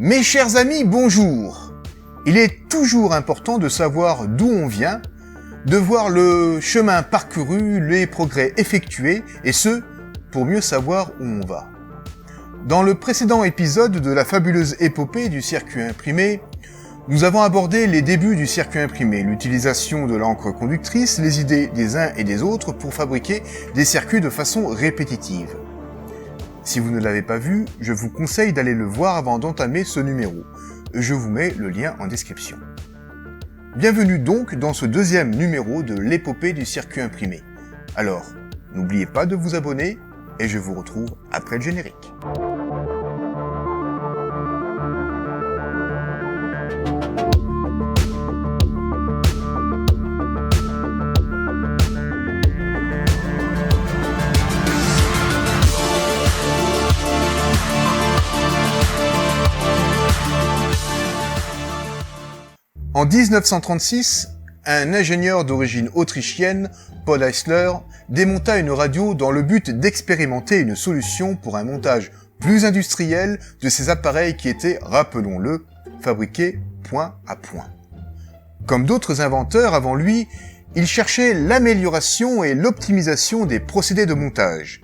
Mes chers amis, bonjour. Il est toujours important de savoir d'où on vient, de voir le chemin parcouru, les progrès effectués, et ce, pour mieux savoir où on va. Dans le précédent épisode de la fabuleuse épopée du circuit imprimé, nous avons abordé les débuts du circuit imprimé, l'utilisation de l'encre conductrice, les idées des uns et des autres pour fabriquer des circuits de façon répétitive. Si vous ne l'avez pas vu, je vous conseille d'aller le voir avant d'entamer ce numéro. Je vous mets le lien en description. Bienvenue donc dans ce deuxième numéro de l'épopée du circuit imprimé. Alors, n'oubliez pas de vous abonner et je vous retrouve après le générique. En 1936, un ingénieur d'origine autrichienne, Paul Eisler, démonta une radio dans le but d'expérimenter une solution pour un montage plus industriel de ces appareils qui étaient, rappelons-le, fabriqués point à point. Comme d'autres inventeurs avant lui, il cherchait l'amélioration et l'optimisation des procédés de montage.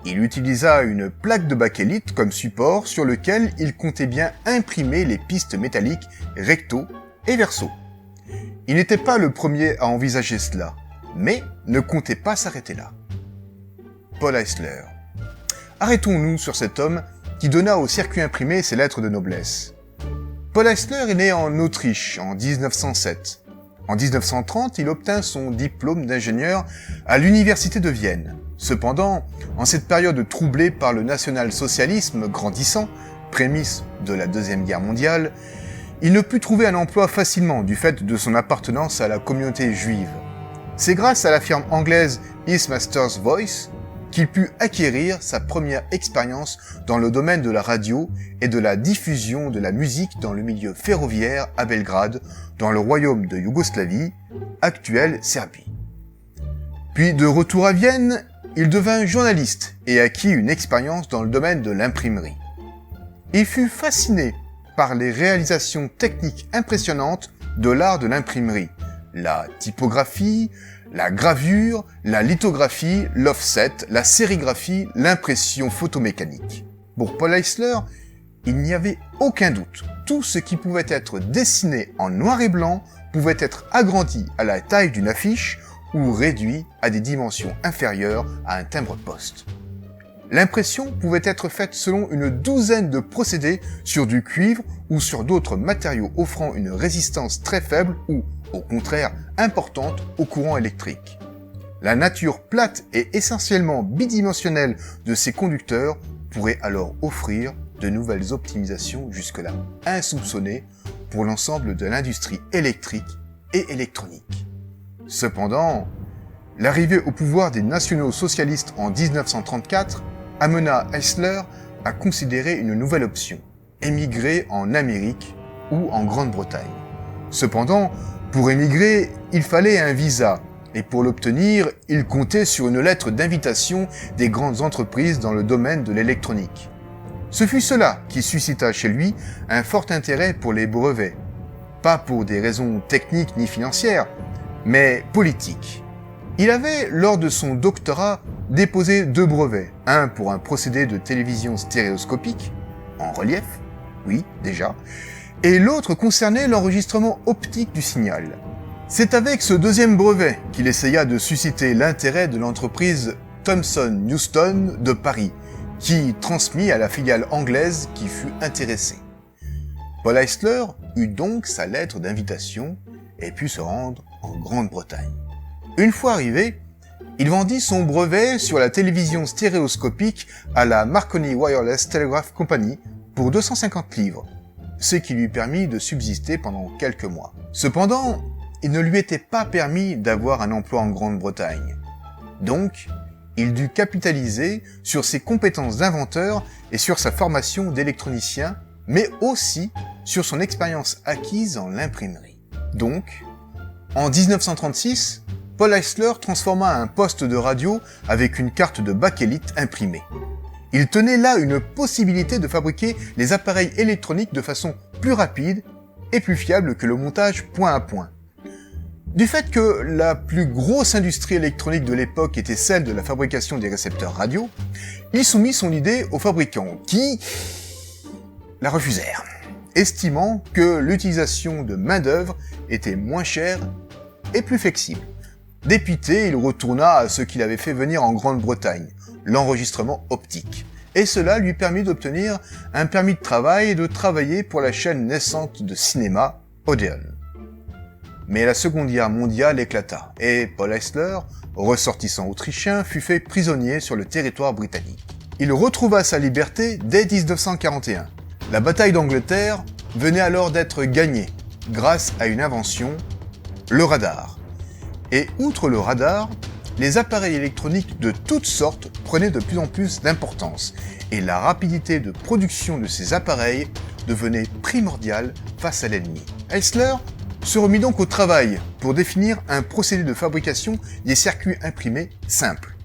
Il utilisa une plaque de bakélite comme support sur lequel il comptait bien imprimer les pistes métalliques recto et verso. Il n'était pas le premier à envisager cela, mais ne comptait pas s'arrêter là. Paul Eisler. Arrêtons-nous sur cet homme qui donna au circuit imprimé ses lettres de noblesse. Paul Eisler est né en Autriche en 1907. En 1930, il obtint son diplôme d'ingénieur à l'université de Vienne. Cependant, en cette période troublée par le national-socialisme grandissant, prémisse de la Deuxième Guerre mondiale, il ne put trouver un emploi facilement du fait de son appartenance à la communauté juive. C'est grâce à la firme anglaise His Master's Voice qu'il put acquérir sa première expérience dans le domaine de la radio et de la diffusion de la musique dans le milieu ferroviaire à Belgrade, dans le royaume de Yougoslavie, actuelle Serbie. Puis de retour à Vienne, il devint journaliste et acquit une expérience dans le domaine de l'imprimerie. Il fut fasciné par les réalisations techniques impressionnantes de l'art de l'imprimerie, la typographie, la gravure, la lithographie, l'offset, la sérigraphie, l'impression photomécanique. Pour Paul Eisler, il n'y avait aucun doute. Tout ce qui pouvait être dessiné en noir et blanc pouvait être agrandi à la taille d'une affiche ou réduit à des dimensions inférieures à un timbre-poste. L'impression pouvait être faite selon une douzaine de procédés sur du cuivre ou sur d'autres matériaux offrant une résistance très faible ou, au contraire, importante au courant électrique. La nature plate et essentiellement bidimensionnelle de ces conducteurs pourrait alors offrir de nouvelles optimisations jusque-là insoupçonnées pour l'ensemble de l'industrie électrique et électronique. Cependant, l'arrivée au pouvoir des nationaux socialistes en 1934 amena Eisler à considérer une nouvelle option, émigrer en Amérique ou en Grande-Bretagne. Cependant, pour émigrer, il fallait un visa, et pour l'obtenir, il comptait sur une lettre d'invitation des grandes entreprises dans le domaine de l'électronique. Ce fut cela qui suscita chez lui un fort intérêt pour les brevets, pas pour des raisons techniques ni financières, mais politiques. Il avait, lors de son doctorat, déposé 2 brevets, un pour un procédé de télévision stéréoscopique, en relief, oui, déjà, et l'autre concernait l'enregistrement optique du signal. C'est avec ce deuxième brevet qu'il essaya de susciter l'intérêt de l'entreprise Thomson Houston de Paris, qui transmit à la filiale anglaise qui fut intéressée. Paul Eisler eut donc sa lettre d'invitation et put se rendre en Grande-Bretagne. Une fois arrivé, il vendit son brevet sur la télévision stéréoscopique à la Marconi Wireless Telegraph Company pour 250 livres, ce qui lui permit de subsister pendant quelques mois. Cependant, il ne lui était pas permis d'avoir un emploi en Grande-Bretagne. Donc, il dut capitaliser sur ses compétences d'inventeur et sur sa formation d'électronicien, mais aussi sur son expérience acquise en l'imprimerie. Donc, en 1936, Paul Eisler transforma un poste de radio avec une carte de bakélite imprimée. Il tenait là une possibilité de fabriquer les appareils électroniques de façon plus rapide et plus fiable que le montage point à point. Du fait que la plus grosse industrie électronique de l'époque était celle de la fabrication des récepteurs radio, il soumit son idée aux fabricants qui la refusèrent, estimant que l'utilisation de main-d'œuvre était moins chère et plus flexible. Dépité, il retourna à ce qu'il avait fait venir en Grande-Bretagne, l'enregistrement optique, et cela lui permit d'obtenir un permis de travail et de travailler pour la chaîne naissante de cinéma Odeon. Mais la Seconde Guerre mondiale éclata, et Paul Hessler, ressortissant autrichien, fut fait prisonnier sur le territoire britannique. Il retrouva sa liberté dès 1941. La bataille d'Angleterre venait alors d'être gagnée, grâce à une invention, le radar. Et outre le radar, les appareils électroniques de toutes sortes prenaient de plus en plus d'importance, et la rapidité de production de ces appareils devenait primordiale face à l'ennemi. Hessler se remit donc au travail pour définir un procédé de fabrication des circuits imprimés simples.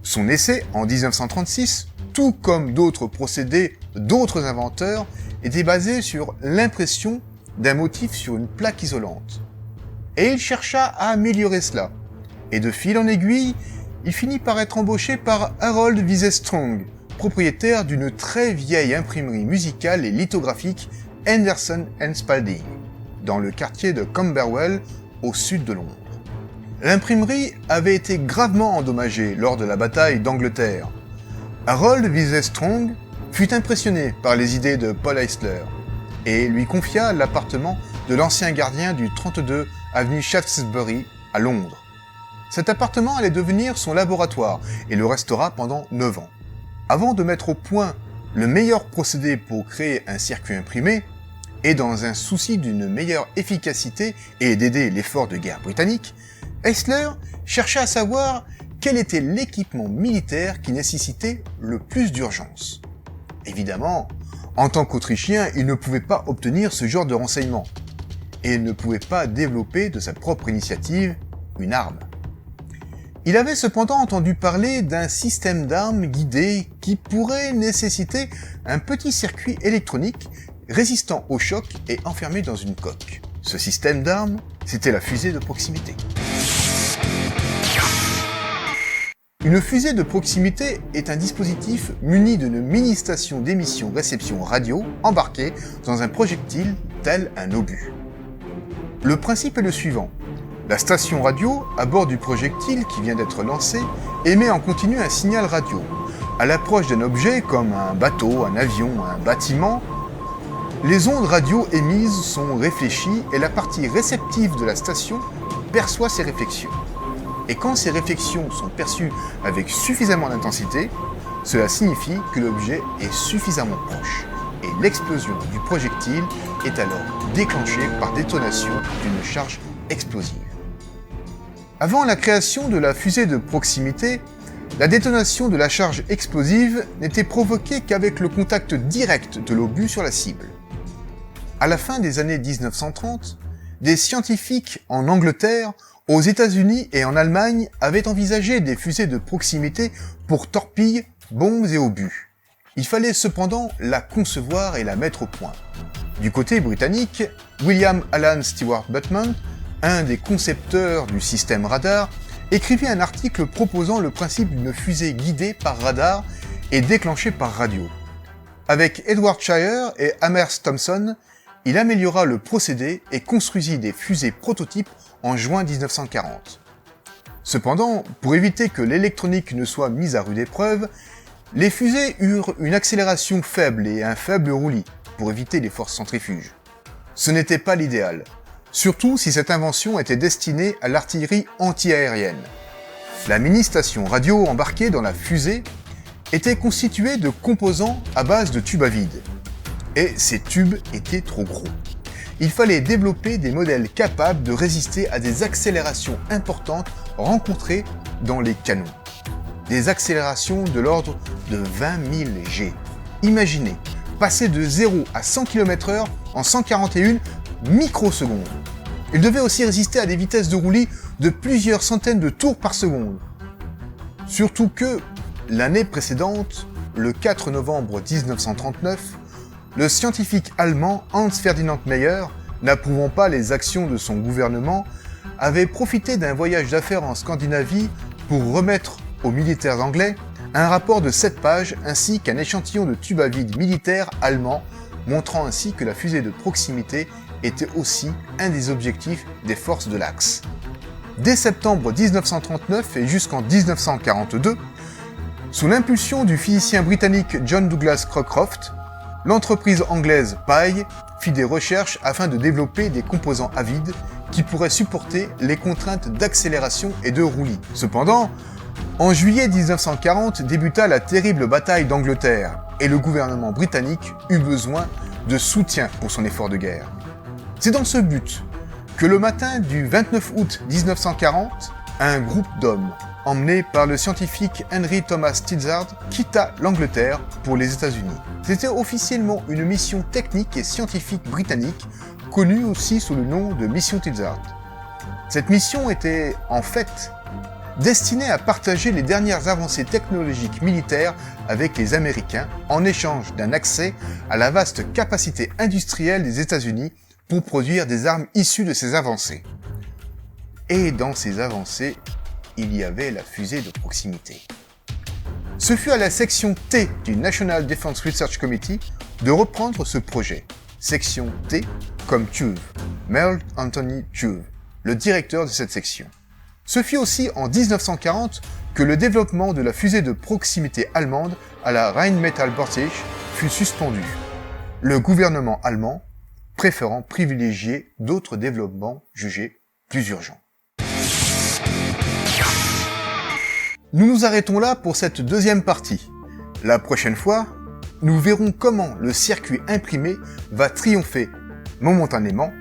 Son essai, en 1936, tout comme d'autres procédés d'autres inventeurs, était basé sur l'impression d'un motif sur une plaque isolante. Et il chercha à améliorer cela. Et de fil en aiguille, il finit par être embauché par Harold Weisstrong, propriétaire d'une très vieille imprimerie musicale et lithographique Henderson & Spalding, dans le quartier de Camberwell, au sud de Londres. L'imprimerie avait été gravement endommagée lors de la bataille d'Angleterre. Harold Weisstrong fut impressionné par les idées de Paul Hessler et lui confia l'appartement de l'ancien gardien du 32 avenue Shaftesbury à Londres. Cet appartement allait devenir son laboratoire et le restera pendant 9 ans. Avant de mettre au point le meilleur procédé pour créer un circuit imprimé, et dans un souci d'une meilleure efficacité et d'aider l'effort de guerre britannique, Hessler chercha à savoir quel était l'équipement militaire qui nécessitait le plus d'urgence. Évidemment, en tant qu'Autrichien, il ne pouvait pas obtenir ce genre de renseignements, et il ne pouvait pas développer de sa propre initiative une arme. Il avait cependant entendu parler d'un système d'armes guidé qui pourrait nécessiter un petit circuit électronique résistant au choc et enfermé dans une coque. Ce système d'armes, c'était la fusée de proximité. Une fusée de proximité est un dispositif muni d'une mini-station d'émission-réception radio embarquée dans un projectile tel un obus. Le principe est le suivant. La station radio, à bord du projectile qui vient d'être lancé, émet en continu un signal radio. À l'approche d'un objet comme un bateau, un avion, un bâtiment, les ondes radio émises sont réfléchies et la partie réceptive de la station perçoit ces réflexions. Et quand ces réflexions sont perçues avec suffisamment d'intensité, cela signifie que l'objet est suffisamment proche. Et l'explosion du projectile est alors déclenchée par détonation d'une charge explosive. Avant la création de la fusée de proximité, la détonation de la charge explosive n'était provoquée qu'avec le contact direct de l'obus sur la cible. À la fin des années 1930, des scientifiques en Angleterre, aux États-Unis et en Allemagne avaient envisagé des fusées de proximité pour torpilles, bombes et obus. Il fallait cependant la concevoir et la mettre au point. Du côté britannique, William Alan Stewart Butman, un des concepteurs du système radar, écrivit un article proposant le principe d'une fusée guidée par radar et déclenchée par radio. Avec Edward Shire et Amherst Thompson, il améliora le procédé et construisit des fusées prototypes en juin 1940. Cependant, pour éviter que l'électronique ne soit mise à rude épreuve, les fusées eurent une accélération faible et un faible roulis pour éviter les forces centrifuges. Ce n'était pas l'idéal, surtout si cette invention était destinée à l'artillerie anti-aérienne. La mini-station radio embarquée dans la fusée était constituée de composants à base de tubes à vide. Et ces tubes étaient trop gros. Il fallait développer des modèles capables de résister à des accélérations importantes rencontrées dans les canons. Des accélérations de l'ordre de 20 000 G. Imaginez, passer de 0 à 100 km/h en 141 microsecondes. Il devait aussi résister à des vitesses de roulis de plusieurs centaines de tours par seconde. Surtout que, l'année précédente, le 4 novembre 1939, le scientifique allemand Hans Ferdinand Mayer, n'approuvant pas les actions de son gouvernement, avait profité d'un voyage d'affaires en Scandinavie pour remettre aux militaires anglais un rapport de 7 pages ainsi qu'un échantillon de tubes à vide militaires allemands, montrant ainsi que la fusée de proximité était aussi un des objectifs des forces de l'Axe. Dès septembre 1939 et jusqu'en 1942, sous l'impulsion du physicien britannique John Douglas Crocroft, l'entreprise anglaise Paille fit des recherches afin de développer des composants à vide qui pourraient supporter les contraintes d'accélération et de roulis. Cependant, en juillet 1940 débuta la terrible bataille d'Angleterre et le gouvernement britannique eut besoin de soutien pour son effort de guerre. C'est dans ce but que le matin du 29 août 1940, un groupe d'hommes, emmené par le scientifique Henry Thomas Tizard, quitta l'Angleterre pour les États-Unis. C'était officiellement une mission technique et scientifique britannique, connue aussi sous le nom de mission Tizard. Cette mission était, en fait, destinée à partager les dernières avancées technologiques militaires avec les Américains en échange d'un accès à la vaste capacité industrielle des États-Unis pour produire des armes issues de ces avancées. Et dans ces avancées, il y avait la fusée de proximité. Ce fut à la section T du National Defense Research Committee de reprendre ce projet. Section T comme Tuve, Merle Anthony Tuve, le directeur de cette section. Ce fut aussi en 1940 que le développement de la fusée de proximité allemande à la Rheinmetallborsig fut suspendu, le gouvernement allemand préférant privilégier d'autres développements jugés plus urgents. Nous nous arrêtons là pour cette deuxième partie. La prochaine fois, nous verrons comment le circuit imprimé va triompher, momentanément,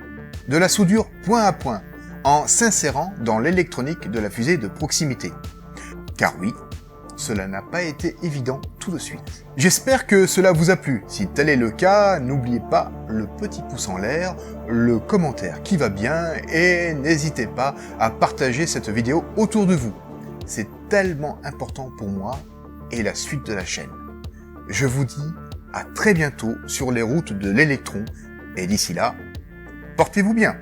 de la soudure point à point, en s'insérant dans l'électronique de la fusée de proximité. Car oui, cela n'a pas été évident tout de suite. J'espère que cela vous a plu. Si tel est le cas, n'oubliez pas le petit pouce en l'air, le commentaire qui va bien et n'hésitez pas à partager cette vidéo autour de vous. C'est tellement important pour moi et la suite de la chaîne. Je vous dis à très bientôt sur les routes de l'électron et d'ici là, portez-vous bien.